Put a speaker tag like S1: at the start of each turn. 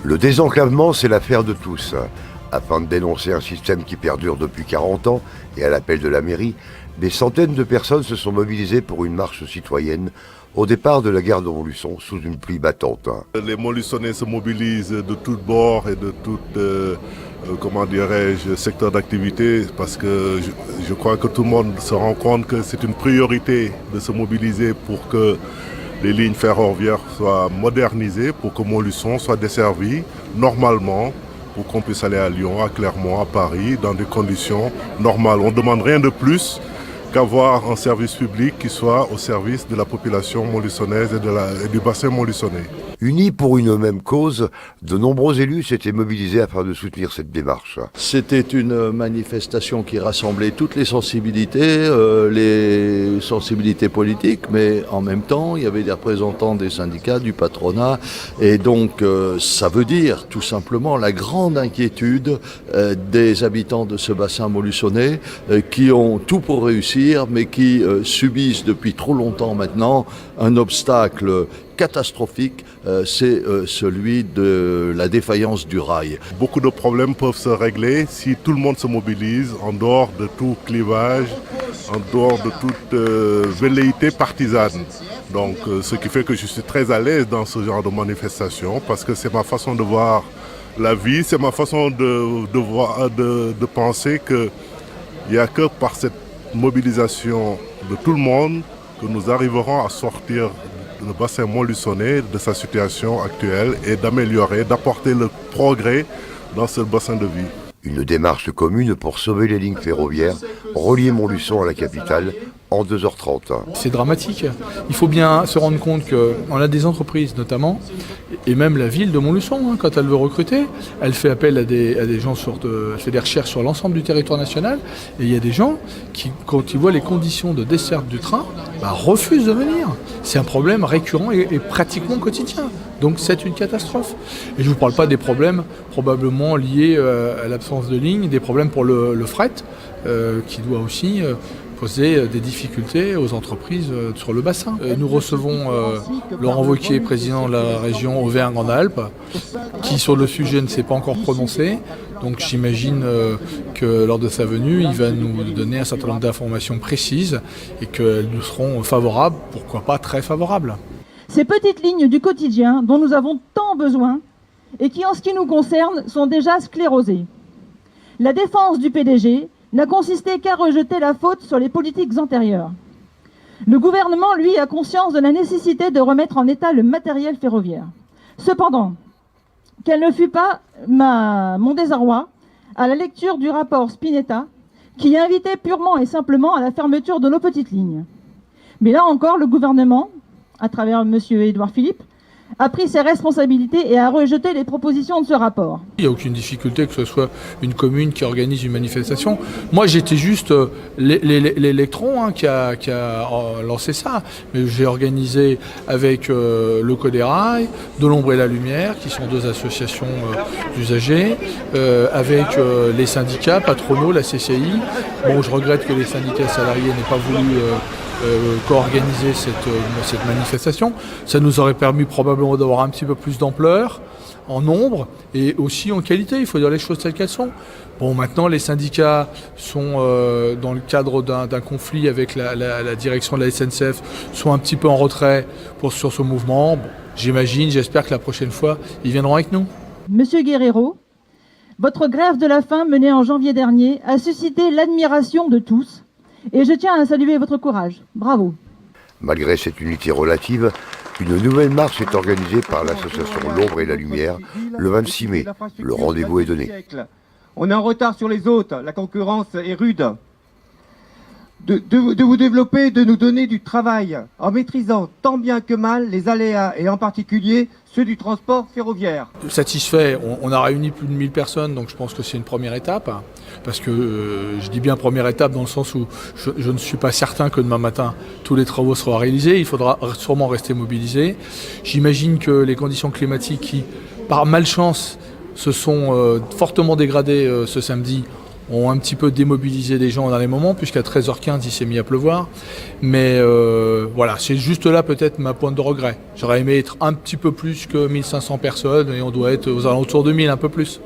S1: Le désenclavement, c'est l'affaire de tous. Afin de dénoncer un système qui perdure depuis 40 ans, et à l'appel de la mairie, des centaines de personnes se sont mobilisées pour une marche citoyenne au départ de la gare de Montluçon sous une pluie battante.
S2: Les Montluçonnais se mobilisent de tous bords et de tout secteur d'activité parce que je crois que tout le monde se rend compte que c'est une priorité de se mobiliser pour que les lignes ferroviaires soient modernisées, pour que Montluçon soit desservi normalement, pour qu'on puisse aller à Lyon, à Clermont, à Paris, dans des conditions normales. On ne demande rien de plus qu'avoir un service public qui soit au service de la population montluçonnaise et du bassin montluçonnais.
S1: Unis pour une même cause, de nombreux élus s'étaient mobilisés afin de soutenir cette démarche.
S3: C'était une manifestation qui rassemblait toutes les sensibilités politiques, mais en même temps, il y avait des représentants des syndicats, du patronat, et donc ça veut dire tout simplement la grande inquiétude des habitants de ce bassin montluçonnais qui ont tout pour réussir, mais qui subissent depuis trop longtemps maintenant un obstacle catastrophique, c'est celui de la défaillance du rail.
S2: Beaucoup de problèmes peuvent se régler si tout le monde se mobilise en dehors de tout clivage, en dehors de toute velléité partisane. Donc, ce qui fait que je suis très à l'aise dans ce genre de manifestation parce que c'est ma façon de voir la vie, c'est ma façon de penser qu'il n'y a que par cette mobilisation de tout le monde que nous arriverons à sortir le bassin montluçonnais de sa situation actuelle et d'améliorer, d'apporter le progrès dans ce bassin de vie.
S1: Une démarche commune pour sauver les lignes ferroviaires, relier Montluçon à la capitale en 2h30.
S4: C'est dramatique. Il faut bien se rendre compte qu'on a des entreprises notamment, et même la ville de Montluçon, quand elle veut recruter, elle fait appel à des gens, elle fait des recherches sur l'ensemble du territoire national, et il y a des gens qui, quand ils voient les conditions de desserte du train, refusent de venir. C'est un problème récurrent et pratiquement quotidien. Donc c'est une catastrophe. Et je ne vous parle pas des problèmes probablement liés à l'absence de ligne, des problèmes pour le fret, qui doit aussi poser des difficultés aux entreprises sur le bassin. Nous recevons Laurent Wauquiez, président de la région Auvergne-Rhône-Alpes, qui sur le sujet ne s'est pas encore prononcé. Donc j'imagine que lors de sa venue, il va nous donner un certain nombre d'informations précises et qu'elles nous seront favorables, pourquoi pas très favorables.
S5: Ces petites lignes du quotidien dont nous avons tant besoin et qui, en ce qui nous concerne, sont déjà sclérosées. La défense du PDG n'a consisté qu'à rejeter la faute sur les politiques antérieures. Le gouvernement, lui, a conscience de la nécessité de remettre en état le matériel ferroviaire. Cependant, quel ne fut pas mon désarroi à la lecture du rapport Spinetta, qui invitait purement et simplement à la fermeture de nos petites lignes. Mais là encore, le gouvernement, à travers M. Édouard Philippe, a pris ses responsabilités et a rejeté les propositions de ce rapport.
S4: Il n'y a aucune difficulté que ce soit une commune qui organise une manifestation. Moi, j'étais juste l'électron qui a lancé ça. Mais j'ai organisé avec le Coderail, De l'Ombre et la Lumière, qui sont deux associations d'usagers, avec les syndicats patronaux, la CCI. Bon, je regrette que les syndicats salariés n'aient pas voulu co-organiser cette manifestation. Ça nous aurait permis probablement d'avoir un petit peu plus d'ampleur, en nombre et aussi en qualité. Il faut dire les choses telles qu'elles sont. Bon, maintenant, les syndicats sont dans le cadre d'un conflit avec la direction de la SNCF, sont un petit peu en retrait sur ce mouvement. Bon, j'espère que la prochaine fois, ils viendront avec nous.
S5: Monsieur Guerrero, votre grève de la faim menée en janvier dernier a suscité l'admiration de tous. Et je tiens à saluer votre courage. Bravo.
S1: Malgré cette unité relative, une nouvelle marche est organisée par l'association L'Ombre et la Lumière le 26 mai. Le rendez-vous est donné.
S6: On est en retard sur les autres, la concurrence est rude. De vous développer, de nous donner du travail en maîtrisant tant bien que mal les aléas et en particulier ceux du transport ferroviaire.
S4: Satisfait, on a réuni plus de 1000 personnes, donc je pense que c'est une première étape. Parce que je dis bien première étape dans le sens où je ne suis pas certain que demain matin tous les travaux seront réalisés. Il faudra sûrement rester mobilisé. J'imagine que les conditions climatiques qui, par malchance, se sont fortement dégradées ce samedi, ont un petit peu démobilisé les gens dans les moments, puisqu'à 13h15, il s'est mis à pleuvoir. Mais voilà, c'est juste là peut-être ma pointe de regret. J'aurais aimé être un petit peu plus que 1500 personnes, et on doit être aux alentours de 1000, un peu plus.